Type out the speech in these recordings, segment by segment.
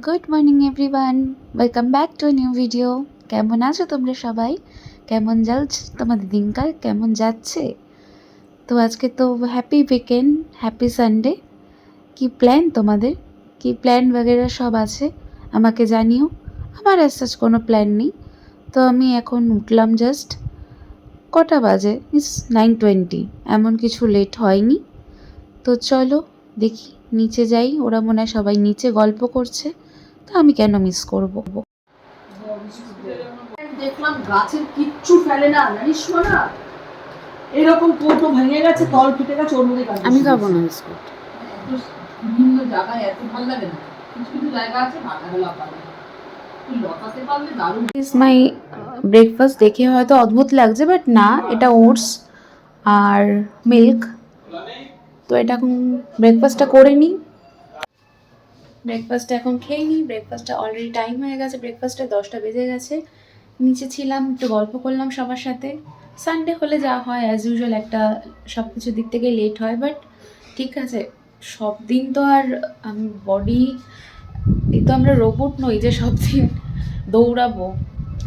Good morning everyone, welcome back to new video. কেমন আছো তোমরা সবাই? কেমন যাচ্ছে তোমাদের দিনকাল, কেমন যাচ্ছে? তো আজকে তো হ্যাপি উইকেন্ড, হ্যাপি সানডে। কি প্ল্যান তোমাদের? কি প্ল্যান বগেরা সব আছে আমাকে জানিও। আমার as such কোনো প্ল্যান নেই। তো আমি এখন উঠলাম জাস্ট। কটা বাজে? 9:20, এমন কিছু লেট হয়নি। তো চলো দেখি, নিচে যাই। ওরা মনে হয় সবাই নিচে গল্প করছে, তো আমি কেন মিস করব? দেখলাম গাছের কিচ্ছু ফেলে না, জানিস না, এরকম কোটো ভেঙে গেছে, তল ফেটে গেছে, ওর মধ্যে আমি খাবো না বিস্কুট। বিভিন্ন জায়গায় এত ভালো লাগে না, কিছু কিছু জায়গা আছে মাথা গেলা পারে, তুই লতাতে পারলে দারুণ। ইজ মাই ব্রেকফাস্ট দেখে হয়তো অদ্ভুত লাগছে, বাট না, এটা ওটস আর মিল্ক। তো এটা এখন ব্রেকফাস্টটা করে নিই। ব্রেকফাস্টটা এখন খেয়ে নিই। ব্রেকফাস্টটা অলরেডি টাইম হয়ে গেছে, ব্রেকফাস্টে 10টা বেজে গেছে। নিচে ছিলাম, একটু গল্প করলাম সবার সাথে। সানডে হলে যা হয় অ্যাজ ইউজুয়াল, একটা সব কিছু দিক থেকে লেট হয়, বাট ঠিক আছে। সব দিন তো আর বডি, এই তো আমরা রোবট নই যে সব দিন দৌড়াবো।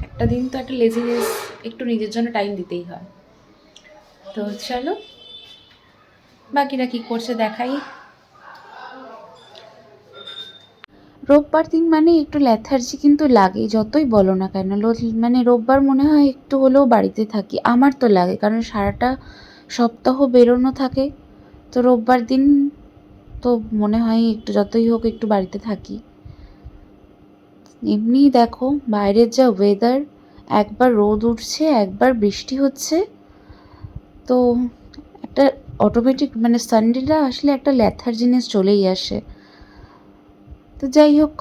একটা দিন তো একটা লেজিনেস, একটু নিজের জন্য টাইম দিতেই হয়। তো চলো বাকিরা কি করছে দেখাই। রোববার দিন মানে একটু ল্যাথার্জি কিন্তু লাগে, যতই বলো না কেন। মানে রোববার মনে হয় একটু হলেও বাড়িতে থাকি, আমার তো লাগে, কারণ সারাটা সপ্তাহ বেরোনো থাকে। তো রোববার দিন তো মনে হয় একটু, যতই হোক একটু বাড়িতে থাকি। এমনি দেখো বাইরের যা ওয়েদার, একবার রোদ উঠছে, একবার বৃষ্টি হচ্ছে। তো একটা অটোমেটিক, মানে সানডেটা আসলে একটা ল্যাথার্জিনেস চলেই আসে। তো যাই হোক,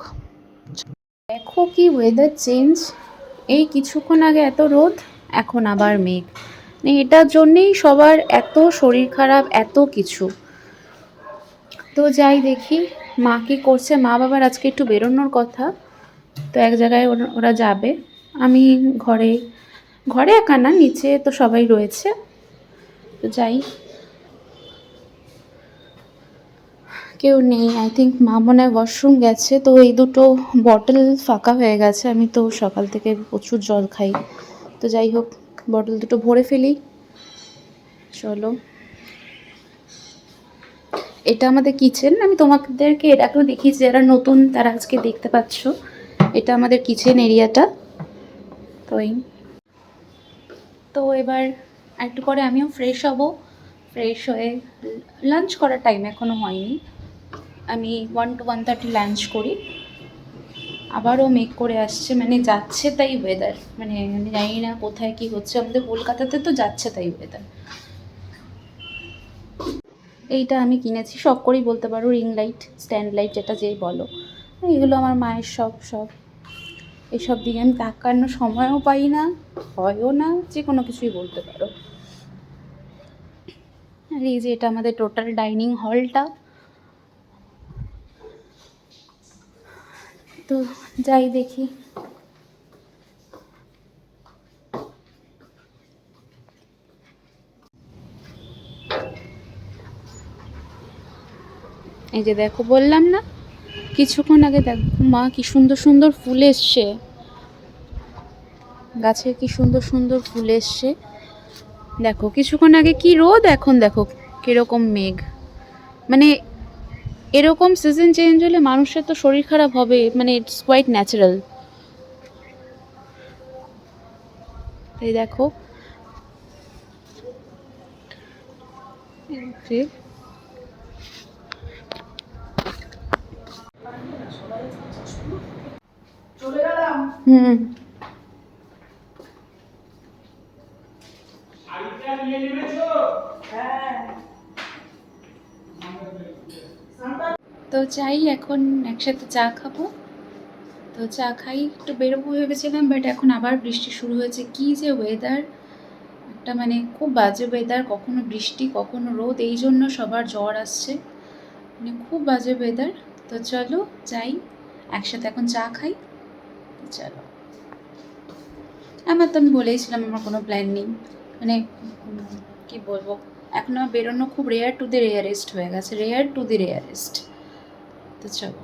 দেখো কি ওয়েদার চেঞ্জ। এই কিছুক্ষণ আগে এত রোদ, এখন আবার মেঘ। মানে এটার জন্যেই সবার এত শরীর খারাপ, এত কিছু। তো যাই দেখি মা কি করছে। মা বাবার আজকে একটু বেরোনোর কথা, তো এক জায়গায় ওরা যাবে। আমি ঘরে, ঘরে একা না, নিচে তো সবাই রয়েছে। তো যাই, কেউ নেই। আই থিঙ্ক মা মনে হয় ওয়াশরুম গেছে। তো এই দুটো বটল ফাঁকা হয়ে গেছে। আমি তো সকাল থেকে প্রচুর জল খাই, তো যাই হোক বটল দুটো ভরে ফেলি। চলো, এটা আমাদের কিচেন। আমি তোমাদেরকে এর আগেও দেখিয়েছি, যারা নতুন তারা আজকে দেখতে পাচ্ছ। এটা আমাদের কিচেন এরিয়াটা। তো তো এবার একটু পরে আমিও ফ্রেশ হব। ফ্রেশ হয়ে লাঞ্চ করার টাইম এখনও হয়নি। আমি 1 to 1:30 লাঞ্চ করি। আবারও মেঘ করে আসছে, মানে যাচ্ছে তাই ওয়েদার। মানে আমি জানি না কোথায় কি হচ্ছে, আমাদের কলকাতাতে তো যাচ্ছে তাই ওয়েদার। এইটা আমি কিনেছি, শখ করেই বলতে পারো, রিং লাইট, স্ট্যান্ড লাইট, যেটা যেই বলো। এগুলো আমার মায়ের সব এইসব দিকে আমি তাকানোর সময়ও পাই না, হয়ও না, যে কোনো কিছুই বলতে পারো। আর এই যে এটা আমাদের টোটাল ডাইনিং হলটা। তো যাই দেখি। এই যে দেখো, বললাম না কিছুক্ষণ আগে, দেখো মা কি সুন্দর সুন্দর ফুল এসছে, গাছে কি সুন্দর সুন্দর ফুল এসছে। দেখো কিছুক্ষণ আগে কি রোদ, এখন দেখো কিরকম মেঘ। মানে এরকম সিজন চেঞ্জ হলে মানুষের তো শরীর খারাপ হবে, মানে ইটস কোয়াইট ন্যাচারাল। এই দেখো, হুম। তো চাই এখন একসাথে চা খাবো। তো চা খাই, একটু বেরোবো ভেবেছিলাম, বাট এখন আবার বৃষ্টি শুরু হয়েছে। কি যে ওয়েদার, একটা মানে খুব বাজে ওয়েদার, কখনো বৃষ্টি কখনো রোদ, এই জন্য সবার জ্বর আসছে। মানে খুব বাজে ওয়েদার। তো চলো যাই, একসাথে এখন চা খাই। চলো, আমার তো আমি বলেইছিলাম আমার কোনো প্ল্যান নেই। মানে কি বলবো, এখন আমার বেরোনো খুব রেয়ার টু দি রেয়ারেস্ট হয়ে গেছে, রেয়ার টু দি রেয়ারেস্ট। তো চলো।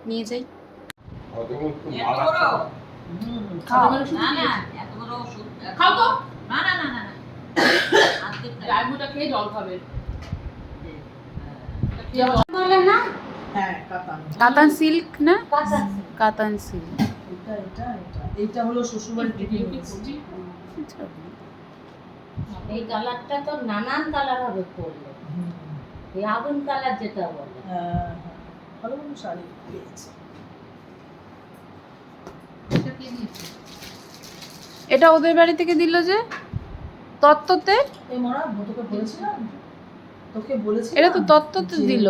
নিয়ে যাই। খাও খাও তো রাইমুটা খেয়ে জল খাবে। হ্যাঁ কাতান সিল্ক না, কাতান সিল্ক। এটা হলো শ্বশুরবাড়ি থেকে এই কালারটা তো নানান কালার হবে পরলে, এই আগুন কালার যেটা বলে। ভালো ভালো শাড়ি পেয়েছে। এটা ওদের বাড়ি থেকে দিল যে তত্ত্বতে। এই মরা তোকে বলেছিলাম, তোকে বলেছিলাম এটা তো তত্ত্বতে দিল।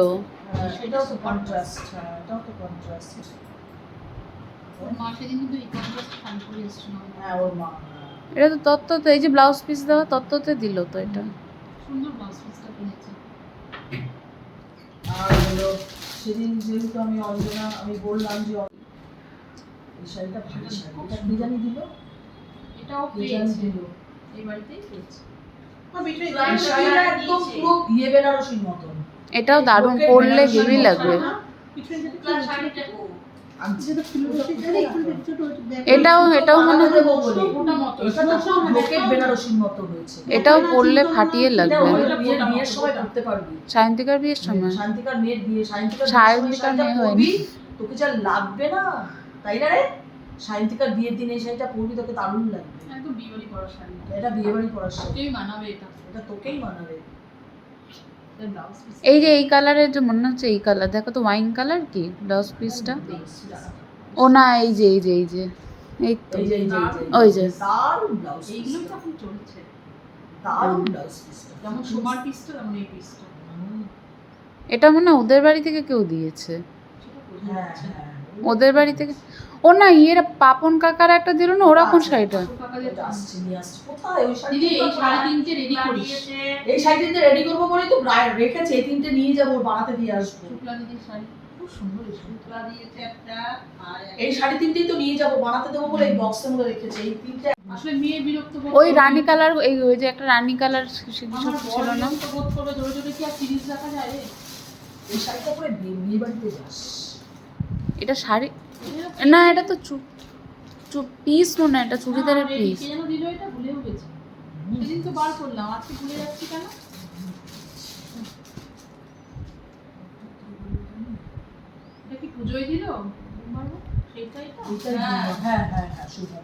এটাও তো কন্ট্রাস্ট। হ্যাঁ এটাও তো কন্ট্রাস্ট। ওর মা সেদিন কিন্তু এই কন্ট্রাস্ট শাড়ি পরে এসেছিল। হ্যাঁ ওর মা। এটা তো তত্ত্বতে, এই যে ব্লাউজ পিস দেওয়া তত্ত্বতে দিল তো এটা। সুন্দর ব্লাউজ পিসটা কিনেছে। আর হলো সেদিন যেহেতু আমি বললাম যে এই শাড়িটা ভালো শাড়ি, এটা কি জানি দিল, এটাও পেয়েছে এই বাড়িতেই পেয়েছে। এই শাড়িটা একদম পুরো বিয়ে বেনারসির মতন। এটাও দারুণ, পরলে হেভি লাগবে। এটাও মনে হয় এটাও পরলে ফাটিয়ে লাগবে। বিয়ের সময় করতে পারবি, সায়ন্তিকার বিয়ের সময়। শান্তিকার মেয়ের বিয়ে, সায়ন্তিকার মেয়ে হয়নি। তোকে যা লাগবে না, তাই না রে? সায়ন্তিকার বিয়ের দিন এই শাড়িটা পরবি, তোকে দারুণ লাগবে। একদম বিয়ে বাড়ি পরা শাড়ি, এটা বিয়ে বাড়ি পরার শাড়ি, তোকেই মানাবে এটা, এটা তোকেই মানাবে। ব্লাউজ পিস এই যে এই কালারের যে মনে হচ্ছে এই কালার, দেখো তো ওয়াইন কালার কি ব্লাউজ পিসটা। ও না, এই যে এই তো ওই যে দারুণ ব্লাউজ, এইগুলো তো এখন চলছে। দারুণ ব্লাউজ পিসটা, যেমন সোমার পিসটা তেমন এই পিসটা। এটা মনে হয় ওদের বাড়ি থেকে কেউ দিয়েছে। হ্যাঁ ওদের বাড়ি থেকে। ও না, ইয়ের পাপন কাকার একটা দিল না, ওরা কোন শাড়িটা? এটা আসছে নিয়ে আসছে কোথায় ওই শাড়ি? দিদি এই শাড়ি তিনটে রেডি করিস। এই শাড়ি তিনটে রেডি করবো বলেই তো রেখেছে, এই তিনটে নিয়ে যাবো, বানাতে দিয়ে আসবো। শুক্লা দিদির শাড়ি খুব সুন্দর, এই শুক্লা দিয়েছে একটা, আর এই শাড়ি তিনটেই তো নিয়ে যাবো, বানাতে দেবো বলে এই বক্সের মধ্যে রেখেছে। এই তিনটে আসলে মেয়ে বিরক্ত বোধ ওই রানী কালার, এই ওই যে একটা রানী কালার ছিল আমার বড় না? বিরক্ত বোধ করবে, জোরে জোরে কি আর সিরিজ রাখা যায় রে? এই শাড়িটা পরে বিয়ে বাড়িতে যাস। এটা শাড়ি না, এটা তো পিস মনে হয়, এটা চুড়িদারের পিস। কে যেন দিল, এটা ভুলেও গেছি। সেদিন তো বার করলাম, আজকে ভুলে যাচ্ছি কেন? এটা কি পুজোয় দিল? সেইটাই তো। হ্যাঁ শুভম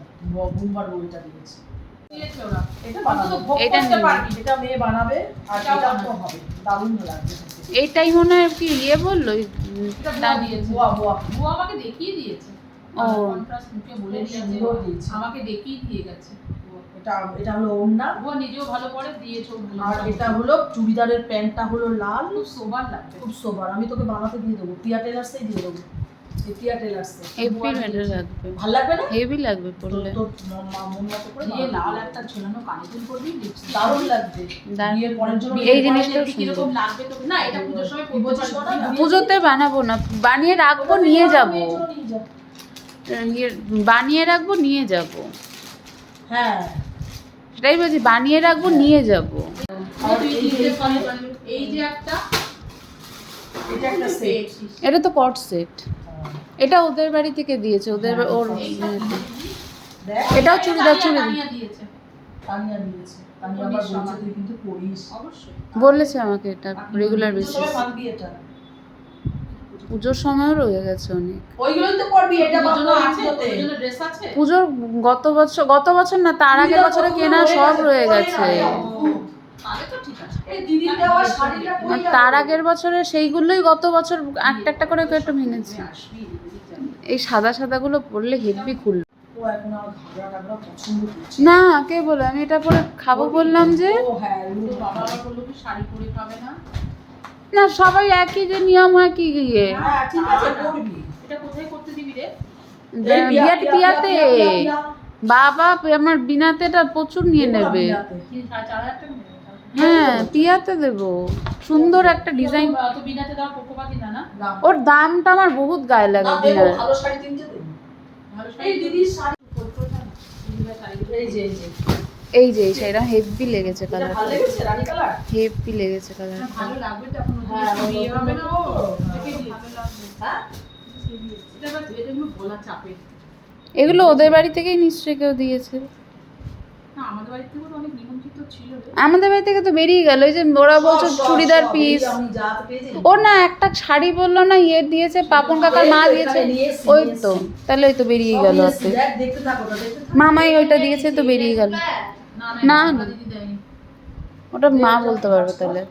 বুমবার বইটা দিয়েছে। দিয়েছে ওরা। এটা বানাবো, ভোগ এটা করতে নিয়ে। পারবি, এটা মেয়ে বানাবে আর এটাও এটা তো বানাবে। হবে, দারুণ লাগবে। এইটাই মনে হয় কি ইয়ে বললো, এটা বুয়া দিয়েছে। বুয়া বুয়া আমাকে দেখিয়ে দিয়েছে। ও। কন্ট্রাস্ট মুখে বলে খুব দিয়েছে, সুন্দর দিয়েছে। আমাকে দেখিয়ে দিয়ে গেছে। এটা হলো ওড়না, বুয়া নিজেও ভালো পরে দিয়েছে, ও ভালো আর পরে। এটা হলো চুড়িদারের প্যান্টটা হলো লাল, খুব সোবার লাগবে। খুব সোবার। আমি তোকে বানাতে দিয়ে দেবো, প্রিয়া টেলার্সেই দিয়ে দেবো। এই প্রিয়া টেলার্সে হেভি মেডেল লাগবে, ভালো লাগবে না? হেভি লাগবে পরলে। তোর মন মতো করে দিয়ে বানাতে লাল দিয়ে একটা ঝোলানো কানেদুল করবি, লিপস্টিক। দারুণ লাগবে। দারুণ। বিয়ের পরের জন্য এই জিনিসটাও কি সুন্দর। রকম লাগবে তো না, এটা পুজোর সময় কি বলছিস বলো না? পুজোতে বানাবো না, বানিয়ে রাখবো নিয়ে যাবো। বানিয়ে রাখবো নিয়ে যাবো, হ্যাঁ সেটাই বলছি, বানিয়ে রাখবো নিয়ে যাবো। এই যে একটা, এটা একটা সেট। এটা তো কট সেট, এটা ওদের বাড়ি থেকে দিয়েছে, ওদের ওর দেখ এটাও চুড়িদার তানিয়া দিয়েছে। তানিয়া দিয়েছে, তানিয়া আবার বলছে তুই কিন্তু পড়িস, অবশ্যই বলেছে আমাকে, এটা রেগুলার বেসিস। সবাই মানবি এটা। পুজোর সময়ও রয়ে গেছে অনেক। ওইগুলোই তো পড়বি, এটা ওর জন্য বাবা আছে, পুজোতে। ওর জন্য ড্রেস আছে। পুজোর গত বছর না, তার আগের বছরে কেনা সব রয়ে গেছে। তাহলে তো ঠিক আছে। এই দিদির দেওয়া শাড়িটা আর পরে তার আগের বছরে সেইগুলোই গত বছর একটা করে একটু ভেঙেছে। আসবি দিদি। এই সাদা সাদাগুলো পরলে হেভি খুলবে। ও এখন আমার ঘাগরা টাগরা পছন্দ করছে না, কে বলে আমি এটা পরে খাবো বললাম যে? ও হ্যাঁ এগুলো তো বাবা আবার বললো কি শাড়ি পরে খাবে না। না, সবাই একই যে নিয়ম হয় কি গিয়ে হ্যাঁ ঠিক আছে করবি। এটা কোথায় করতে দিবি রে? বিয়াতে বাবা আমার বিনাতেটা প্রচুর নিয়ে নেবে। 4,000 টাকা নেবে। হ্যাঁ, পিয়াতে দেবো, সুন্দর একটা ডিজাইন। অত বিনাতে দাও পক্ষপাতি না, না ওর দামটা আমার বহুত গায়ে লাগে বিনার। ভালো শাড়ি তিনটে দেবো। ভালো এই দিদির শাড়ি এই যে এই যে সেটা হেভি লেগেছে এটা কালার, ভালো লেগেছে রানী কালার। হেভি লেগেছে কালার। ভালো লাগবে তো, এখন হ্যাঁ, বিয়ে হবে না ও, হ্যাঁ। দেখে ভালো লাগবে। হ্যাঁ এটা আবার এগুলো বলা চাপে। এগুলো ওদের বাড়ি থেকেই নিশ্চয়ই কেউ দিয়েছে। না আমাদের বাড়ি থেকেও তো অনেক নিমন্ত্রিত ছিল রে। আমাদের বাড়ি থেকে তো বেরিয়ে গেল। ওই যে ওরা বলছে চুড়িদার পিস, আমি যা পেয়েছি ও না একটা শাড়ি বললো না ইয়ে দিয়েছে, পাপন কাকার মা দিয়েছে, ওই তো তাহলে ওই তো বেরিয়ে গেল। দেখতে থাকো না, দেখতে থাকো। মামাই ওইটা দিয়েছে তো বেরিয়ে গেল। না না, না না। দিদি দেয়নি। ওটা মা বলতে পারবে তাহলে।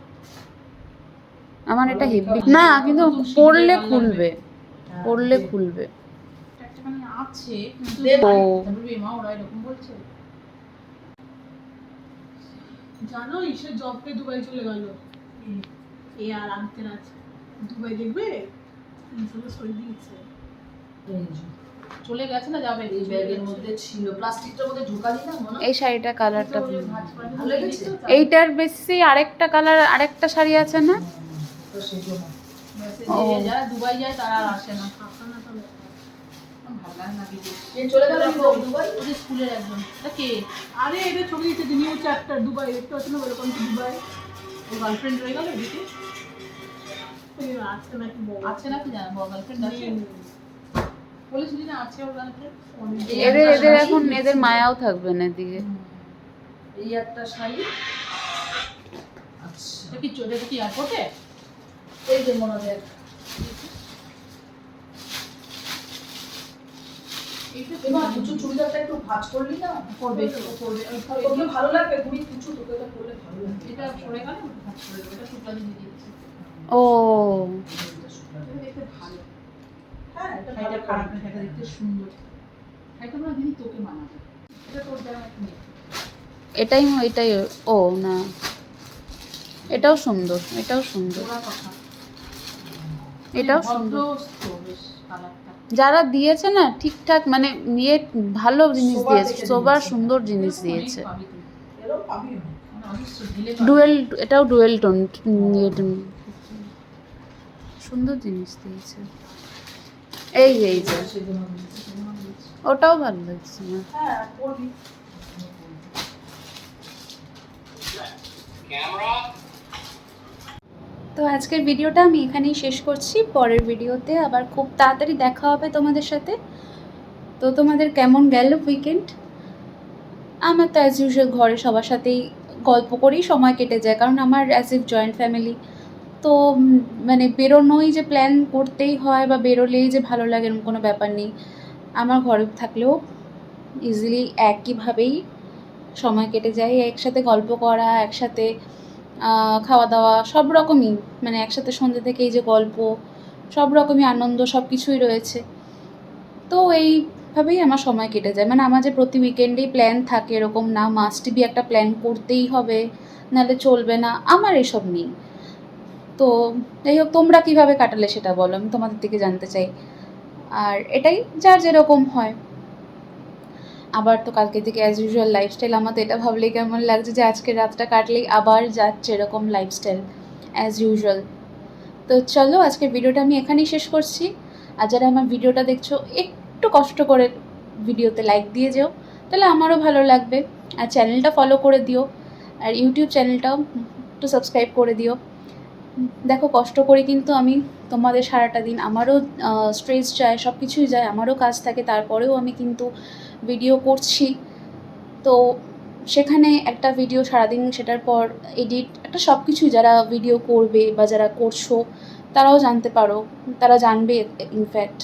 আমার এটা হেভি না, কিন্তু পরলে খুলবে, পরলে খুলবে। একটাখানি আছে কিন্তু দেব। ও তারপরে মা ওরা এরকম বলছে। জানো সে জব পে দুবাই চলে গেল। এ আর আনতে আছে দুবাই দেখবে ইনসুরেন্স করে দিয়েছে। চলে গেছে না যাবে এই ব্যাগের মধ্যে ছিল, প্লাস্টিকটার মধ্যে ঢোকালি না মনে এই শাড়িটা কালারটা ভালো লেগেছে? এইটার বেশি আরেকটা কালার, আরেকটা শাড়ি আছে না? তো সেই জন্য ও। যারা দুবাই যায় তারা আর আসে না। আসে না তাহলে ভালো লাগে না কিছু। কে চলে গেল দুবাই? ওদের স্কুলের একজন। এটা কে? আরে এটা ছবি দিচ্ছে নিউ চ্যাপ্টার দুবাই দেখতে পাচ্ছ না welcome to Dubai. Or girlfriend রয়ে গেল এদিকে। আছে নাকি আছে নাকি জানো গার্লফ্রেন্ড আছে? বলেছিলি না আছে ওর গার্লফ্রেন্ড? এদের এদের এখন এদের মায়াও থাকবে না এদিকে। এই একটা শাড়ি। আচ্ছা এটা কি চলে কি এয়ারপোর্টে? এই যে মনে দেখ, এবার কুচু চুড়িদারটা একটু ভাঁজ করলি না, করবে করবে করলে ভালো লাগবে। কুড়ি কুচু তোকে এটা করলে ভালো লাগবে। এটা পড়ে গেল ভাঁজ করে দেবো। এটা শুক্লা দিয়ে দিয়েছে। ও এটা দেখতে ভালো। হ্যাঁ এটা এটা ভালো খারাপ খারাপ না, এটা দেখতে সুন্দর। এটা না দিদি তোকে মানাবে। এটা তোর জামা নেই। এটাই ও না, এটাও সুন্দর, এটাও সুন্দর, ওরা কথা। এটাও ভদ্র সুন্দর। তো বেশ কালারটা। যারা দিয়েছে না ঠিকঠাক মানে নিয়ে ভালো জিনিস সোবার দিয়েছে, দেখে সবার দিয়েছে। সুন্দর জিনিস দিয়েছে। অনেক পাবি তুই। এরও পাবি না। মানে অবশ্য ঢিলে পাবি। ডুয়েল, এটাও ডুয়েল টোন, সুন্দর জিনিস দিয়েছে। এই যে সেই জন্য ওটাও ভালো লাগছে না। হ্যাঁ করবি। তো আজকের ভিডিওটা আমি এখানেই শেষ করছি। পরের ভিডিওতে আবার খুব তাড়াতাড়ি দেখা হবে তোমাদের সাথে। তো তোমাদের কেমন গেল উইকেন্ড? আমার তো অ্যাজ ইউজুয়াল ঘরে সবার সাথেই গল্প করেই সময় কেটে যায়, কারণ আমার অ্যাজ ইফ জয়েন্ট ফ্যামিলি। তো মানে বেরোনোই যে প্ল্যান করতেই হয় বা বেরোলেই যে ভালো লাগে এরকম কোনো ব্যাপার নেই। আমার ঘরে থাকলেও ইজিলি একইভাবেই সময় কেটে যায়। একসাথে গল্প করা, একসাথে খাওয়া দাওয়া, সব রকমই মানে একসাথে সন্ধ্যে থেকে এই যে গল্প, সব রকমই আনন্দ সব কিছুই রয়েছে। তো এইভাবেই আমার সময় কেটে যায়। মানে আমার যে প্রতি উইকেন্ডেই প্ল্যান থাকে এরকম না, মাস্ট বি একটা প্ল্যান করতেই হবে, নাহলে চলবে না, আমার এসব নেই। তো যাই হোক, তোমরা কীভাবে কাটালে সেটা বলো, আমি তোমাদের থেকে জানতে চাই। আর এটাই যার যেরকম হয়। আবার তো কালকে থেকে অ্যাজ ইউজুয়াল লাইফস্টাইল, আমার তো এটা ভাবলেই কেমন লাগছে যে আজকের রাতটা কাটলেই আবার যাচ্ছে এরকম লাইফস্টাইল অ্যাজ ইউজুয়াল। তো চলো আজকের ভিডিওটা আমি এখানেই শেষ করছি। আর যারা আমার ভিডিওটা দেখছো একটু কষ্ট করে ভিডিওতে লাইক দিয়ে যেও, তাহলে আমারও ভালো লাগবে। আর চ্যানেলটা ফলো করে দিও, আর ইউটিউব চ্যানেলটাও একটু সাবস্ক্রাইব করে দিও। দেখো কষ্ট করে কিন্তু আমি তোমাদের সারাটা দিন, আমারও স্ট্রেস যায়, সব কিছুই যায়, আমারও কাজ থাকে, তারপরেও আমি কিন্তু ভিডিও করছি। তো সেখানে একটা ভিডিও সারাদিন, সেটার পর এডিট, একটা সব কিছুই যারা ভিডিও করবে বা যারা করছো তারাও জানতে পারো, তারা জানবে ইনফ্যাক্ট।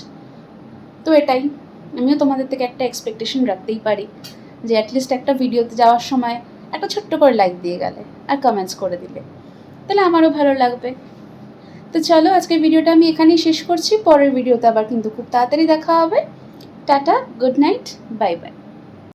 তো এটাই, আমিও তোমাদের থেকে একটা এক্সপেকটেশন রাখতেই পারি যে অ্যাটলিস্ট একটা ভিডিওতে যাওয়ার সময় একটা ছোট্ট করে লাইক দিয়ে গেলে আর কমেন্টস করে দিলে, তাহলে আমারও ভালো লাগবে। তো চলো আজকের ভিডিওটা আমি এখানেই শেষ করছি। পরের ভিডিওতে আবার কিন্তু খুব তাড়াতাড়ি দেখা হবে। Tata, good night, bye bye.